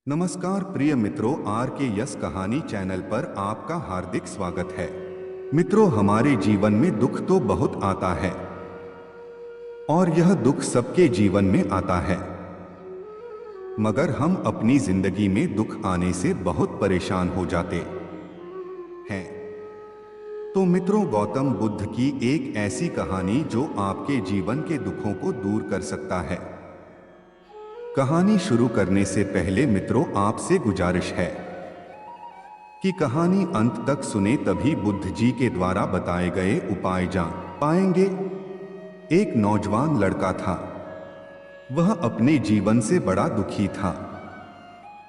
नमस्कार प्रिय मित्रों, आर के यस कहानी चैनल पर आपका हार्दिक स्वागत है। मित्रों, हमारे जीवन में दुख तो बहुत आता है और यह दुख सबके जीवन में आता है, मगर हम अपनी जिंदगी में दुख आने से बहुत परेशान हो जाते हैं। तो मित्रों, गौतम बुद्ध की एक ऐसी कहानी जो आपके जीवन के दुखों को दूर कर सकता है। कहानी शुरू करने से पहले मित्रों, आपसे गुजारिश है कि कहानी अंत तक सुने, तभी बुद्ध जी के द्वारा बताए गए उपाय जान पाएंगे। एक नौजवान लड़का था। वह अपने जीवन से बड़ा दुखी था।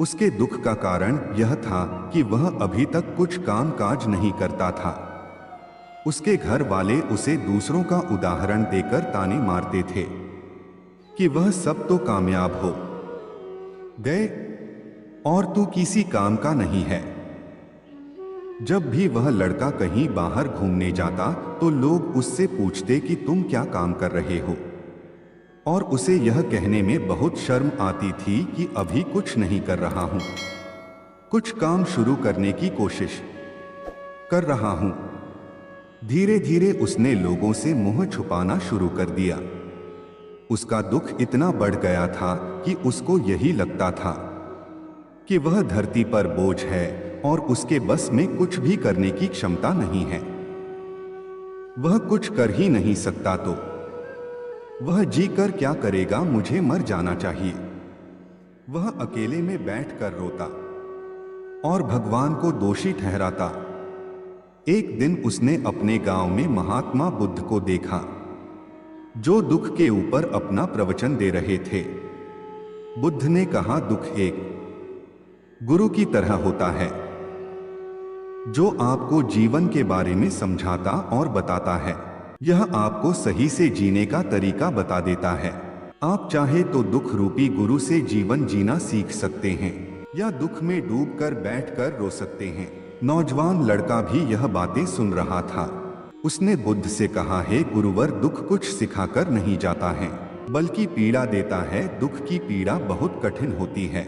उसके दुख का कारण यह था कि वह अभी तक कुछ काम काज नहीं करता था। उसके घर वाले उसे दूसरों का उदाहरण देकर ताने मारते थे कि वह सब तो कामयाब हो गए और तू किसी काम का नहीं है। जब भी वह लड़का कहीं बाहर घूमने जाता तो लोग उससे पूछते कि तुम क्या काम कर रहे हो, और उसे यह कहने में बहुत शर्म आती थी कि अभी कुछ नहीं कर रहा हूं, कुछ काम शुरू करने की कोशिश कर रहा हूं। धीरे धीरे उसने लोगों से मुंह छुपाना शुरू कर दिया। उसका दुख इतना बढ़ गया था कि उसको यही लगता था कि वह धरती पर बोझ है और उसके बस में कुछ भी करने की क्षमता नहीं है। वह कुछ कर ही नहीं सकता तो वह जी कर क्या करेगा, मुझे मर जाना चाहिए। वह अकेले में बैठकर रोता और भगवान को दोषी ठहराता। एक दिन उसने अपने गांव में महात्मा बुद्ध को देखा, जो दुख के ऊपर अपना प्रवचन दे रहे थे। बुद्ध ने कहा, दुख एक गुरु की तरह होता है, जो आपको जीवन के बारे में समझाता और बताता है। यह आपको सही से जीने का तरीका बता देता है। आप चाहे तो दुख रूपी गुरु से जीवन जीना सीख सकते हैं या दुख में डूबकर बैठकर रो सकते हैं। नौजवान लड़का भी यह बातें सुन रहा था। उसने बुद्ध से कहा, हे गुरुवर, दुख कुछ सिखाकर नहीं जाता है, बल्कि पीड़ा देता है। दुख की पीड़ा बहुत कठिन होती है।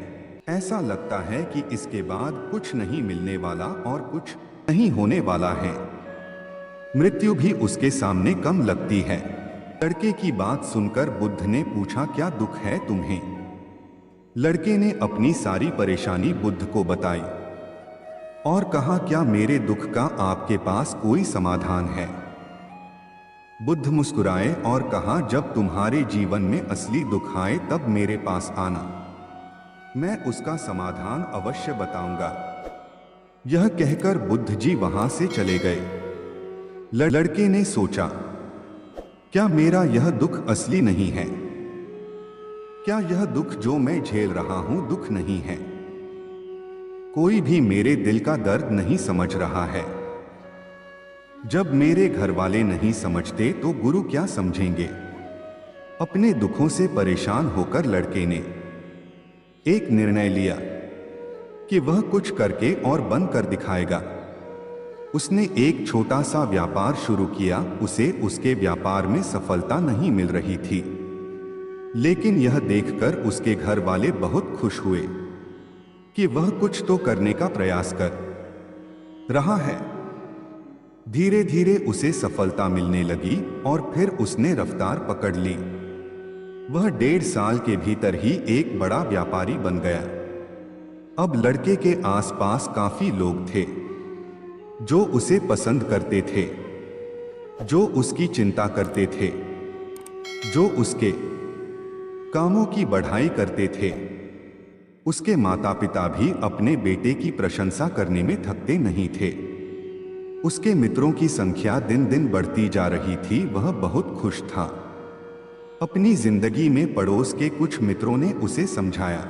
ऐसा लगता है कि इसके बाद कुछ नहीं मिलने वाला और कुछ नहीं होने वाला है। मृत्यु भी उसके सामने कम लगती है। लड़के की बात सुनकर बुद्ध ने पूछा, क्या दुख है तुम्हें? लड़के ने अपनी सारी परेशानी बुद्ध को बताई और कहा, क्या मेरे दुख का आपके पास कोई समाधान है? बुद्ध मुस्कुराए और कहा, जब तुम्हारे जीवन में असली दुख आए तब मेरे पास आना, मैं उसका समाधान अवश्य बताऊंगा। यह कहकर बुद्ध जी वहां से चले गए। लड़के ने सोचा, क्या मेरा यह दुख असली नहीं है? क्या यह दुख जो मैं झेल रहा हूं दुख नहीं है? कोई भी मेरे दिल का दर्द नहीं समझ रहा है। जब मेरे घर वाले नहीं समझते तो गुरु क्या समझेंगे? अपने दुखों से परेशान होकर लड़के ने एक निर्णय लिया कि वह कुछ करके और बन कर दिखाएगा। उसने एक छोटा सा व्यापार शुरू किया। उसे उसके व्यापार में सफलता नहीं मिल रही थी, लेकिन यह देखकर उसके घर वाले बहुत खुश हुए कि वह कुछ तो करने का प्रयास कर रहा है। धीरे धीरे उसे सफलता मिलने लगी और फिर उसने रफ्तार पकड़ ली। वह 1.5 साल के भीतर ही एक बड़ा व्यापारी बन गया। अब लड़के के आसपास काफी लोग थे जो उसे पसंद करते थे, जो उसकी चिंता करते थे, जो उसके कामों की बढ़ाई करते थे। उसके माता पिता भी अपने बेटे की प्रशंसा करने में थकते नहीं थे। उसके मित्रों की संख्या दिन दिन बढ़ती जा रही थी। वह बहुत खुश था। अपनी जिंदगी में पड़ोस के कुछ मित्रों ने उसे समझाया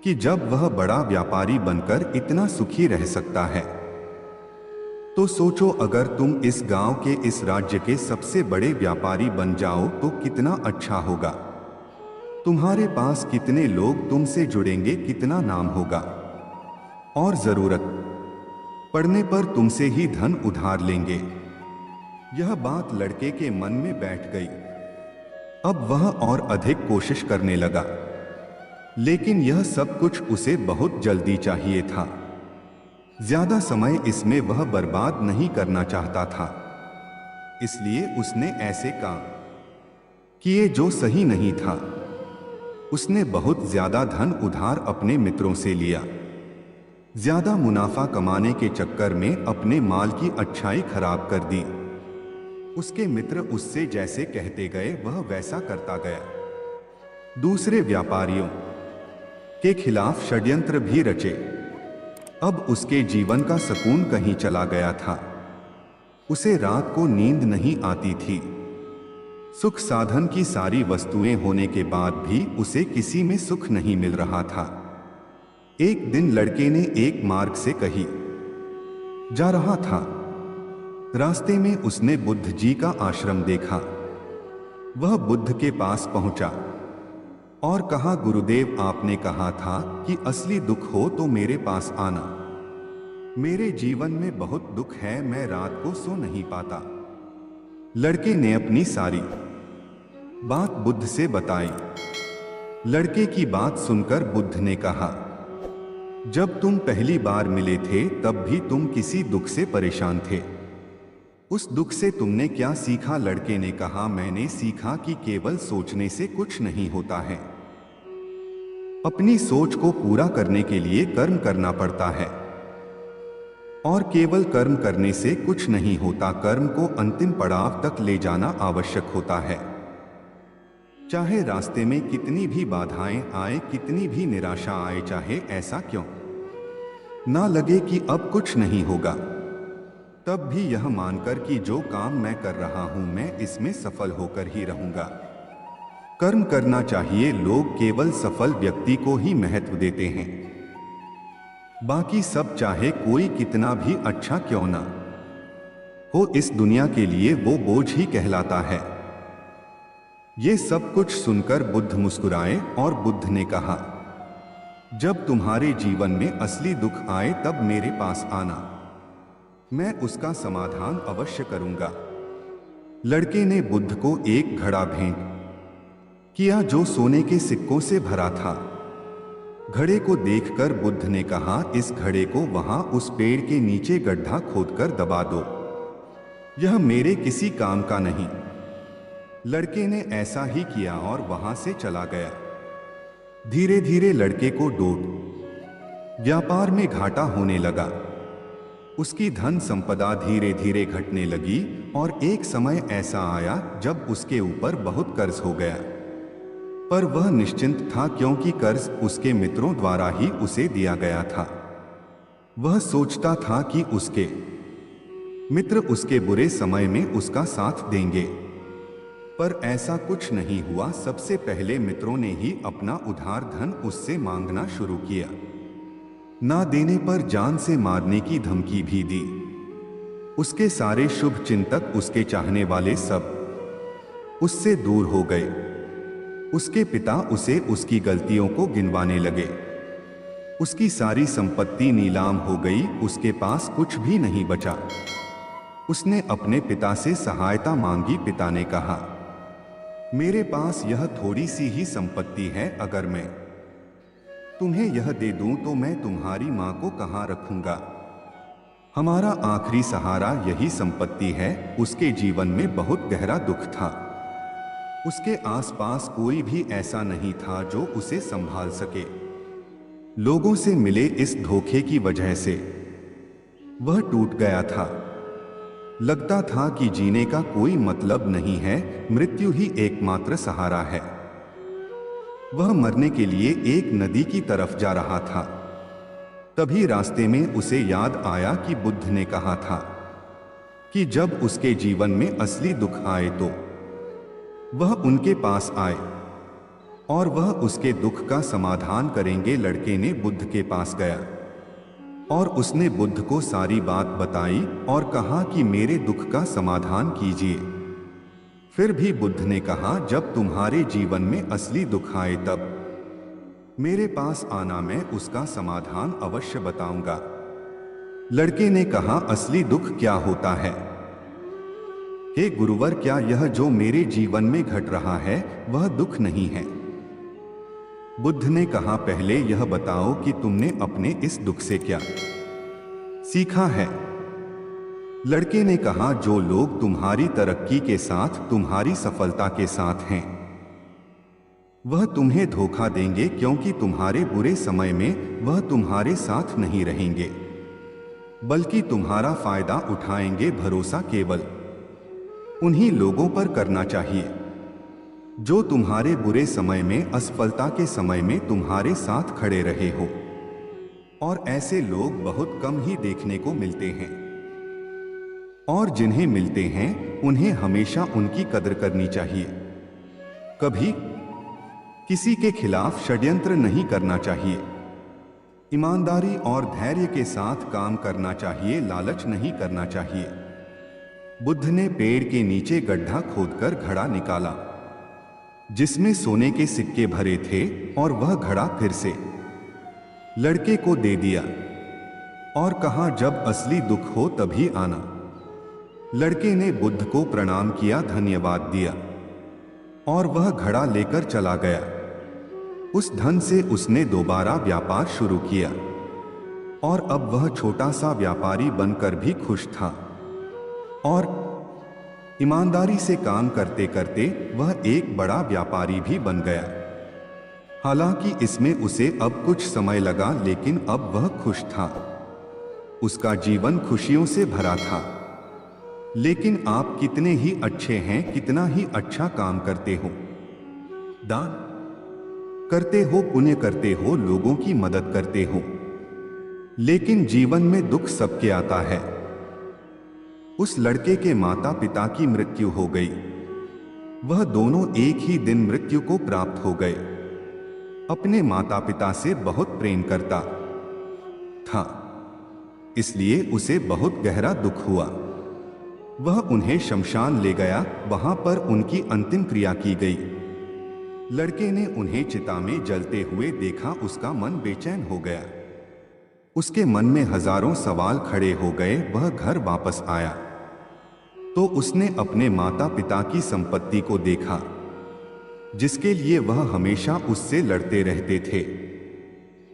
कि जब वह बड़ा व्यापारी बनकर इतना सुखी रह सकता है, तो सोचो अगर तुम इस गांव के, इस राज्य के सबसे बड़े व्यापारी बन जाओ तो कितना अच्छा होगा। तुम्हारे पास कितने लोग तुमसे जुड़ेंगे, कितना नाम होगा, और जरूरत पड़ने पर तुमसे ही धन उधार लेंगे। यह बात लड़के के मन में बैठ गई। अब वह और अधिक कोशिश करने लगा। लेकिन यह सब कुछ उसे बहुत जल्दी चाहिए था। ज्यादा समय इसमें वह बर्बाद नहीं करना चाहता था। इसलिए उसने ऐसे काम किए जो सही नहीं था। उसने बहुत ज्यादा धन उधार अपने मित्रों से लिया। ज्यादा मुनाफा कमाने के चक्कर में अपने माल की अच्छाई खराब कर दी। उसके मित्र उससे जैसे कहते गए वह वैसा करता गया। दूसरे व्यापारियों के खिलाफ षड्यंत्र भी रचे। अब उसके जीवन का सुकून कहीं चला गया था। उसे रात को नींद नहीं आती थी। सुख साधन की सारी वस्तुएं होने के बाद भी उसे किसी में सुख नहीं मिल रहा था। एक दिन लड़के ने एक मार्ग से कहीं जा रहा था। रास्ते में उसने बुद्ध जी का आश्रम देखा। वह बुद्ध के पास पहुंचा और कहा, गुरुदेव, आपने कहा था कि असली दुख हो तो मेरे पास आना। मेरे जीवन में बहुत दुख है, मैं रात को सो नहीं पाता। लड़के ने अपनी सारी बात बुद्ध से बताई। लड़के की बात सुनकर बुद्ध ने कहा, जब तुम पहली बार मिले थे तब भी तुम किसी दुख से परेशान थे। उस दुख से तुमने क्या सीखा? लड़के ने कहा, मैंने सीखा कि केवल सोचने से कुछ नहीं होता है। अपनी सोच को पूरा करने के लिए कर्म करना पड़ता है और केवल कर्म करने से कुछ नहीं होता। कर्म को अंतिम पड़ाव तक ले जाना आवश्यक होता है। चाहे रास्ते में कितनी भी बाधाएं आए, कितनी भी निराशा आए, चाहे ऐसा क्यों ना लगे कि अब कुछ नहीं होगा, तब भी यह मानकर कि जो काम मैं कर रहा हूं मैं इसमें सफल होकर ही रहूंगा। कर्म करना चाहिए। लोग केवल सफल व्यक्ति को ही महत्व देते हैं। बाकी सब चाहे कोई कितना भी अच्छा क्यों ना हो, इस दुनिया के लिए वो बोझ ही कहलाता है। ये सब कुछ सुनकर बुद्ध मुस्कुराए और बुद्ध ने कहा, जब तुम्हारे जीवन में असली दुख आए तब मेरे पास आना, मैं उसका समाधान अवश्य करूंगा। लड़के ने बुद्ध को एक घड़ा भेंट किया जो सोने के सिक्कों से भरा था। घड़े को देखकर बुद्ध ने कहा, इस घड़े को वहां उस पेड़ के नीचे गड्ढा खोदकर दबा दो। यह मेरे किसी काम का नहीं। लड़के ने ऐसा ही किया और वहां से चला गया। धीरे धीरे लड़के को डोट व्यापार में घाटा होने लगा। उसकी धन संपदा धीरे धीरे घटने लगी और एक समय ऐसा आया जब उसके ऊपर बहुत कर्ज हो गया। पर वह निश्चिंत था क्योंकि कर्ज उसके मित्रों द्वारा ही उसे दिया गया था। वह सोचता था कि उसके मित्र उसके बुरे समय में उसका साथ देंगे, पर ऐसा कुछ नहीं हुआ। सबसे पहले मित्रों ने ही अपना उधार धन उससे मांगना शुरू किया। ना देने पर जान से मारने की धमकी भी दी। उसके सारे शुभ चिंतक, उसके चाहने वाले सब उससे दूर हो गए। उसके पिता उसे उसकी गलतियों को गिनवाने लगे। उसकी सारी संपत्ति नीलाम हो गई। उसके पास कुछ भी नहीं बचा। उसने अपने पिता से सहायता मांगी। पिता ने कहा, मेरे पास यह थोड़ी सी ही संपत्ति है, अगर मैं तुम्हें यह दे दूं तो मैं तुम्हारी मां को कहां रखूंगा? हमारा आखिरी सहारा यही संपत्ति है। उसके जीवन में बहुत गहरा दुख था। उसके आसपास कोई भी ऐसा नहीं था जो उसे संभाल सके। लोगों से मिले इस धोखे की वजह से वह टूट गया था। लगता था कि जीने का कोई मतलब नहीं है, मृत्यु ही एकमात्र सहारा है। वह मरने के लिए एक नदी की तरफ जा रहा था। तभी रास्ते में उसे याद आया कि बुद्ध ने कहा था कि जब उसके जीवन में असली दुख आए तो वह उनके पास आए और वह उसके दुख का समाधान करेंगे। लड़के ने बुद्ध के पास गया और उसने बुद्ध को सारी बात बताई और कहा कि मेरे दुख का समाधान कीजिए। फिर भी बुद्ध ने कहा, जब तुम्हारे जीवन में असली दुख आए तब मेरे पास आना, मैं उसका समाधान अवश्य बताऊंगा। लड़के ने कहा, असली दुख क्या होता है? हे गुरुवर, क्या यह जो मेरे जीवन में घट रहा है वह दुख नहीं है? बुद्ध ने कहा, पहले यह बताओ कि तुमने अपने इस दुख से क्या सीखा है। लड़के ने कहा, जो लोग तुम्हारी तरक्की के साथ, तुम्हारी सफलता के साथ हैं, वह तुम्हें धोखा देंगे, क्योंकि तुम्हारे बुरे समय में वह तुम्हारे साथ नहीं रहेंगे, बल्कि तुम्हारा फायदा उठाएंगे। भरोसा केवल उन्हीं लोगों पर करना चाहिए जो तुम्हारे बुरे समय में, असफलता के समय में तुम्हारे साथ खड़े रहे हो। और ऐसे लोग बहुत कम ही देखने को मिलते हैं, और जिन्हें मिलते हैं उन्हें हमेशा उनकी कदर करनी चाहिए। कभी किसी के खिलाफ षड्यंत्र नहीं करना चाहिए। ईमानदारी और धैर्य के साथ काम करना चाहिए, लालच नहीं करना चाहिए। बुद्ध ने पेड़ के नीचे गड्ढा खोदकर घड़ा निकाला जिसमें सोने के सिक्के भरे थे, और वह घड़ा फिर से लड़के को दे दिया और कहा, जब असली दुख हो तभी आना। लड़के ने बुद्ध को प्रणाम किया, धन्यवाद दिया, और वह घड़ा लेकर चला गया। उस धन से उसने दोबारा व्यापार शुरू किया, और अब वह छोटा सा व्यापारी बनकर भी खुश था, और ईमानदारी से काम करते करते वह एक बड़ा व्यापारी भी बन गया। हालांकि इसमें उसे अब कुछ समय लगा, लेकिन अब वह खुश था। उसका जीवन खुशियों से भरा था। लेकिन आप कितने ही अच्छे हैं, कितना ही अच्छा काम करते हो, दान करते हो, पुण्य करते हो, लोगों की मदद करते हो, लेकिन जीवन में दुख सबके आता है। उस लड़के के माता पिता की मृत्यु हो गई। वह दोनों एक ही दिन मृत्यु को प्राप्त हो गए। अपने माता पिता से बहुत प्रेम करता था, इसलिए उसे बहुत गहरा दुख हुआ। वह उन्हें शमशान ले गया, वहां पर उनकी अंतिम क्रिया की गई। लड़के ने उन्हें चिता में जलते हुए देखा, उसका मन बेचैन हो गया। उसके मन में हजारों सवाल खड़े हो गए। वह घर वापस आया तो उसने अपने माता पिता की संपत्ति को देखा, जिसके लिए वह हमेशा उससे लड़ते रहते थे।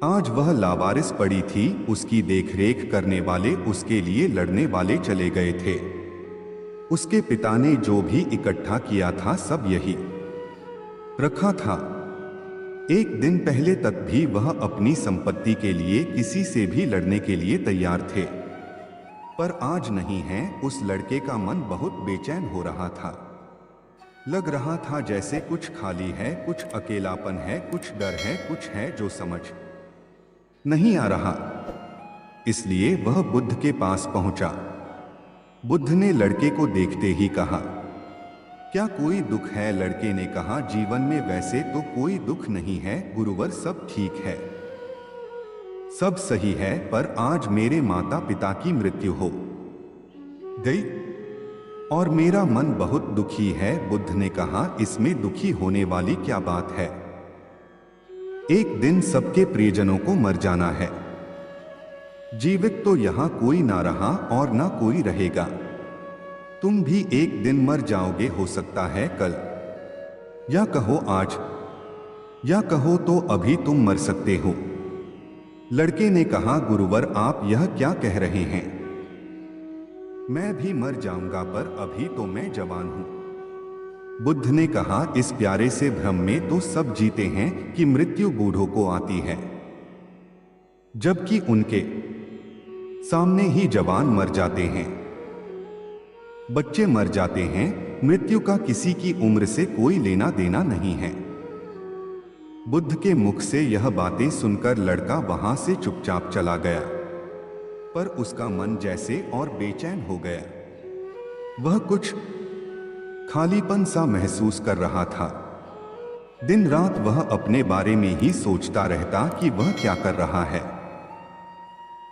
आज वह लावारिस पड़ी थी, उसकी देखरेख करने वाले, उसके लिए लड़ने वाले चले गए थे। उसके पिता ने जो भी इकट्ठा किया था सब यही रखा था। एक दिन पहले तक भी वह अपनी संपत्ति के लिए किसी से भी लड़ने के लिए तैयार थे, पर आज नहीं है। उस लड़के का मन बहुत बेचैन हो रहा था। लग रहा था जैसे कुछ खाली है, कुछ अकेलापन है, कुछ डर है, कुछ है जो समझ नहीं आ रहा। इसलिए वह बुद्ध के पास पहुंचा। बुद्ध ने लड़के को देखते ही कहा, क्या कोई दुख है? लड़के ने कहा, जीवन में वैसे तो कोई दुख नहीं है गुरुवर, सब ठीक है, सब सही है, पर आज मेरे माता पिता की मृत्यु हो गई और मेरा मन बहुत दुखी है। बुद्ध ने कहा, इसमें दुखी होने वाली क्या बात है? एक दिन सबके प्रियजनों को मर जाना है। जीवित तो यहां कोई ना रहा और ना कोई रहेगा। तुम भी एक दिन मर जाओगे, हो सकता है कल, या कहो आज, या कहो तो अभी तुम मर सकते हो। लड़के ने कहा, गुरुवर आप यह क्या कह रहे हैं? मैं भी मर जाऊंगा, पर अभी तो मैं जवान हूं। बुद्ध ने कहा, इस प्यारे से भ्रम में तो सब जीते हैं कि मृत्यु बूढ़ों को आती है, जबकि उनके सामने ही जवान मर जाते हैं, बच्चे मर जाते हैं। मृत्यु का किसी की उम्र से कोई लेना देना नहीं है। बुद्ध के मुख से यह बातें सुनकर लड़का वहां से चुपचाप चला गया, पर उसका मन जैसे और बेचैन हो गया। वह कुछ खालीपन सा महसूस कर रहा था। दिन रात वह अपने बारे में ही सोचता रहता कि वह क्या कर रहा है,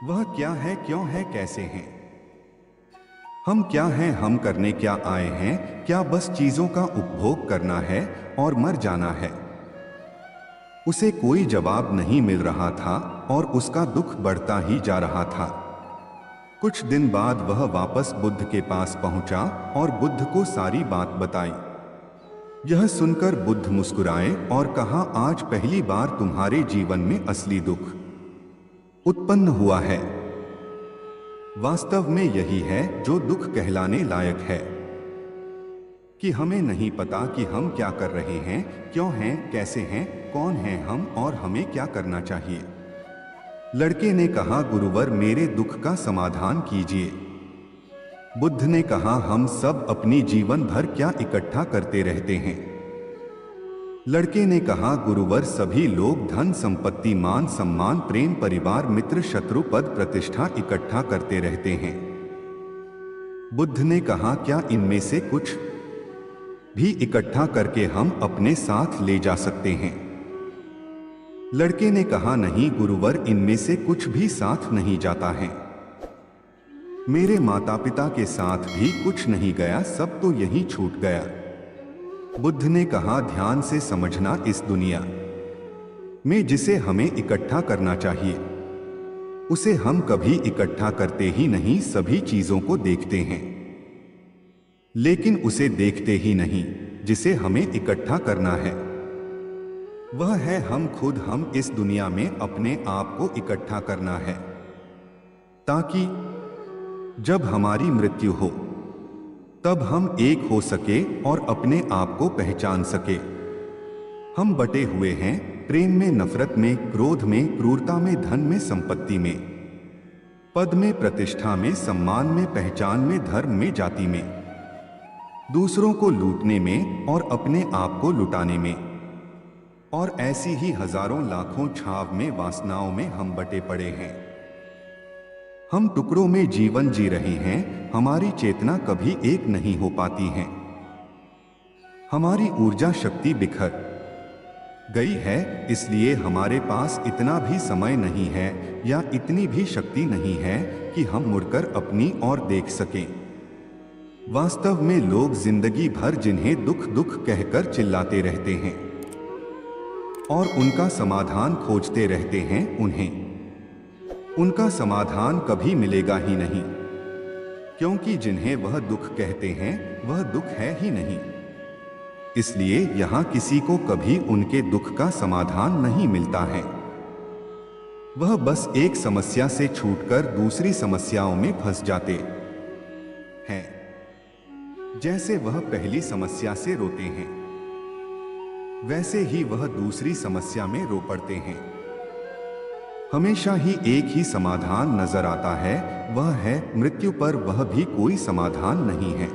वह क्या है, क्यों है, कैसे हैं, हम क्या हैं, हम करने क्या आए हैं, क्या बस चीजों का उपभोग करना है और मर जाना है। उसे कोई जवाब नहीं मिल रहा था और उसका दुख बढ़ता ही जा रहा था। कुछ दिन बाद वह वापस बुद्ध के पास पहुंचा और बुद्ध को सारी बात बताई। यह सुनकर बुद्ध मुस्कुराए और कहा, आज पहली बार तुम्हारे जीवन में असली दुख उत्पन्न हुआ है। वास्तव में यही है जो दुख कहलाने लायक है, कि हमें नहीं पता कि हम क्या कर रहे हैं, क्यों हैं, कैसे हैं, कौन हैं हम और हमें क्या करना चाहिए। लड़के ने कहा, गुरुवर मेरे दुख का समाधान कीजिए। बुद्ध ने कहा, हम सब अपनी जीवन भर क्या इकट्ठा करते रहते हैं। लड़के ने कहा, गुरुवर सभी लोग धन संपत्ति मान सम्मान प्रेम परिवार मित्र शत्रु पद प्रतिष्ठा इकट्ठा करते रहते हैं। बुद्ध ने कहा, क्या इनमें से कुछ भी इकट्ठा करके हम अपने साथ ले जा सकते हैं। लड़के ने कहा, नहीं गुरुवर, इनमें से कुछ भी साथ नहीं जाता है। मेरे माता पिता के साथ भी कुछ नहीं गया, सब तो यहीं छूट गया। बुद्ध ने कहा, ध्यान से समझना, इस दुनिया में जिसे हमें इकट्ठा करना चाहिए उसे हम कभी इकट्ठा करते ही नहीं। सभी चीजों को देखते हैं लेकिन उसे देखते ही नहीं जिसे हमें इकट्ठा करना है। वह है हम खुद। हम इस दुनिया में अपने आप को इकट्ठा करना है ताकि जब हमारी मृत्यु हो तब हम एक हो सके और अपने आप को पहचान सके। हम बटे हुए हैं प्रेम में, नफरत में, क्रोध में, क्रूरता में, धन में, संपत्ति में, पद में, प्रतिष्ठा में, सम्मान में, पहचान में, धर्म में, जाति में, दूसरों को लूटने में और अपने आप को लुटाने में, और ऐसी ही हजारों लाखों छाव में, वासनाओं में हम बटे पड़े हैं। हम टुकड़ों में जीवन जी रहे हैं। हमारी चेतना कभी एक नहीं हो पाती है। हमारी ऊर्जा शक्ति बिखर गई है, इसलिए हमारे पास इतना भी समय नहीं है या इतनी भी शक्ति नहीं है कि हम मुड़कर अपनी ओर देख सकें। वास्तव में लोग जिंदगी भर जिन्हें दुख दुख कहकर चिल्लाते रहते हैं और उनका समाधान खोजते रहते हैं, उन्हें उनका समाधान कभी मिलेगा ही नहीं, क्योंकि जिन्हें वह दुख कहते हैं वह दुख है ही नहीं। इसलिए यहां किसी को कभी उनके दुख का समाधान नहीं मिलता है। वह बस एक समस्या से छूटकर दूसरी समस्याओं में फंस जाते हैं। जैसे वह पहली समस्या से रोते हैं वैसे ही वह दूसरी समस्या में रो पड़ते हैं। हमेशा ही एक ही समाधान नजर आता है, वह है मृत्यु, पर वह भी कोई समाधान नहीं है।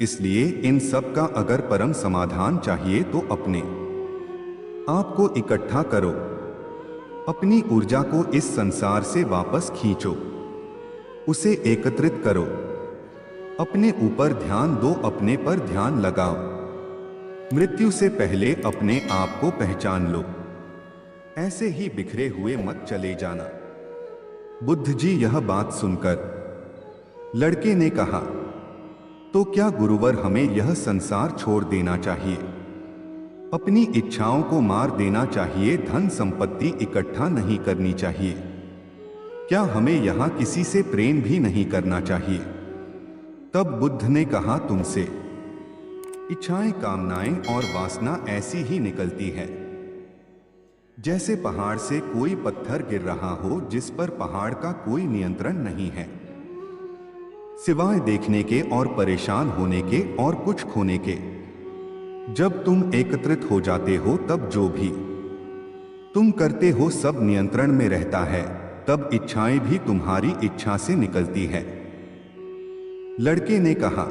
इसलिए इन सब का अगर परम समाधान चाहिए तो अपने आप को इकट्ठा करो, अपनी ऊर्जा को इस संसार से वापस खींचो, उसे एकत्रित करो, अपने ऊपर ध्यान दो, अपने पर ध्यान लगाओ। मृत्यु से पहले अपने आप को पहचान लो। ऐसे ही बिखरे हुए मत चले जाना। बुद्ध जी यह बात सुनकर लड़के ने कहा, तो क्या गुरुवर हमें यह संसार छोड़ देना चाहिए, अपनी इच्छाओं को मार देना चाहिए, धन संपत्ति इकट्ठा नहीं करनी चाहिए? क्या हमें यहां किसी से प्रेम भी नहीं करना चाहिए? तब बुद्ध ने कहा, तुमसे इच्छाएं, कामनाएं और वासना ऐसी ही निकलती है जैसे पहाड़ से कोई पत्थर गिर रहा हो जिस पर पहाड़ का कोई नियंत्रण नहीं है, सिवाय देखने के और परेशान होने के और कुछ खोने के। जब तुम एकत्रित हो जाते हो तब जो भी तुम करते हो सब नियंत्रण में रहता है, तब इच्छाएं भी तुम्हारी इच्छा से निकलती है। लड़के ने कहा,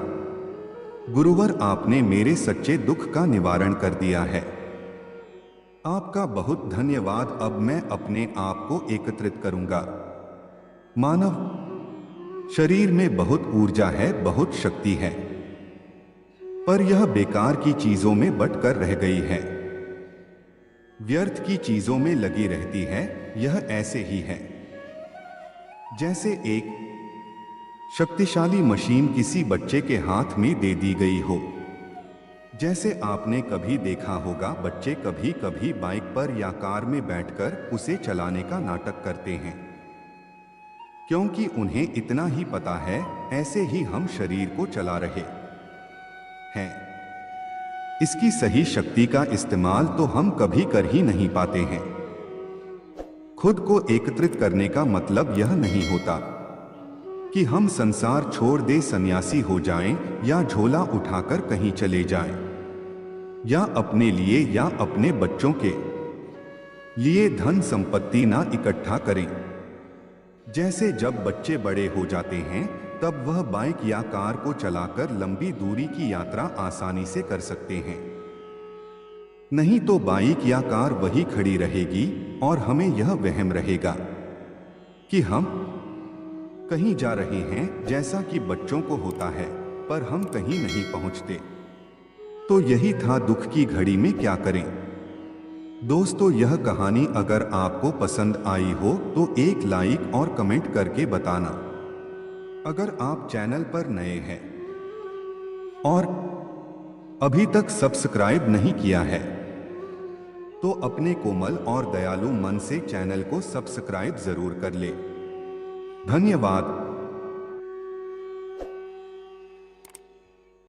गुरुवर आपने मेरे सच्चे दुख का निवारण कर दिया है, आपका बहुत धन्यवाद। अब मैं अपने आप को एकत्रित करूंगा। मानव शरीर में बहुत ऊर्जा है, बहुत शक्ति है, पर यह बेकार की चीजों में बट कर रह गई है, व्यर्थ की चीजों में लगी रहती है। यह ऐसे ही है जैसे एक शक्तिशाली मशीन किसी बच्चे के हाथ में दे दी गई हो। जैसे आपने कभी देखा होगा, बच्चे कभी कभी बाइक पर या कार में बैठकर उसे चलाने का नाटक करते हैं, क्योंकि उन्हें इतना ही पता है। ऐसे ही हम शरीर को चला रहे हैं। इसकी सही शक्ति का इस्तेमाल तो हम कभी कर ही नहीं पाते हैं। खुद को एकत्रित करने का मतलब यह नहीं होता कि हम संसार छोड़ दे सन्यासी हो जाएं या झोला उठाकर कहीं चले जाएं, या अपने लिए या अपने बच्चों के लिए धन संपत्ति ना इकट्ठा करें। जैसे जब बच्चे बड़े हो जाते हैं तब वह बाइक या कार को चलाकर लंबी दूरी की यात्रा आसानी से कर सकते हैं। नहीं तो बाइक या कार वही खड़ी रहेगी और हमें यह वहम रहेगा कि हम कहीं जा रहे हैं, जैसा कि बच्चों को होता है, पर हम कहीं नहीं पहुंचते। तो यही था दुख की घड़ी में क्या करें। दोस्तों, यह कहानी अगर आपको पसंद आई हो तो एक लाइक और कमेंट करके बताना। अगर आप चैनल पर नए हैं और अभी तक सब्सक्राइब नहीं किया है तो अपने कोमल और दयालु मन से चैनल को सब्सक्राइब जरूर कर ले। धन्यवाद।